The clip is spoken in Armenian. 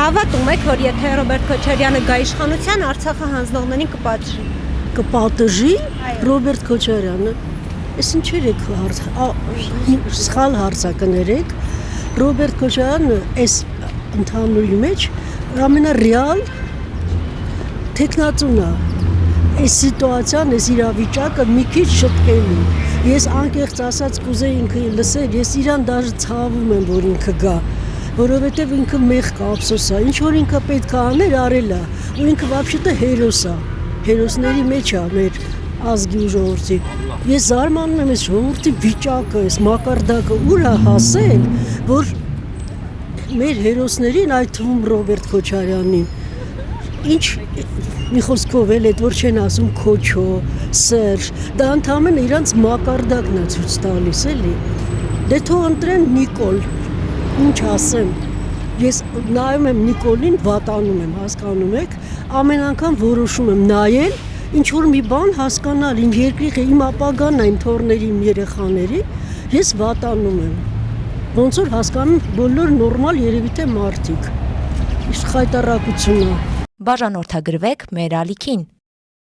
Հավատում եք, որ եթե Ռոբերտ Քոչարյանը գա իշխանության, Արցախը հանձնողներին կպատժի։ Կպատժի Ռոբերտ Քոչարյանը։ Ես ինչեր եք սխալ հարցակներեք։ Ռոբերտ Քոչարյանը այս ընդհանուրի մեջ ամենառեալ տեխնացուն է։ Այս սիտուացիան, այս իրավիճակը մի քիչ շտկելու։ Ես անկեղծ ասած կուզեի ինքը լսել, ես իրան դաժե ցավում եմ, որ ինքը գա, որովհետև ինքը մեղք է, ափսոս է, ինչ որ ինքը պետք է աներ, արել է, ու ինքը вообще-то հերոս է, հերոսների մեջ է մեր ազգի ու ժողովրդի։ Ես զարմանում եմ այս ժողովրդի վիճակը, այս մակարդակը ուր է հասել, որ մեր հերոսներին, այդ թվում Ռոբերտ Քոչարյանին, ինչ մի խոսքով էլ այդ որ չեն ասում Քոչո, Սերժ, դա ընդհանրապես իրանց մակարդակն է ցույց տալիս, էլի։ Դե թող ընտրեն Նիկոլ, ինչ ասեմ։ Ես նայում եմ Նիկոլին, վատանում եմ, հասկանում եք, ամեն անգամ որոշում եմ նայել, ինչ որ մի բան հասկանալ, իմ երկրի, իմ ապագան է, իմ թոռների, իմ երեխաների, ես վատանում եմ։ Ոնց որ հասկանում բոլոր նորմալ երևի թե մարդիկ։ Իսկ խայտարակությունը Բաժանորդագրվեք մեր ալիքին։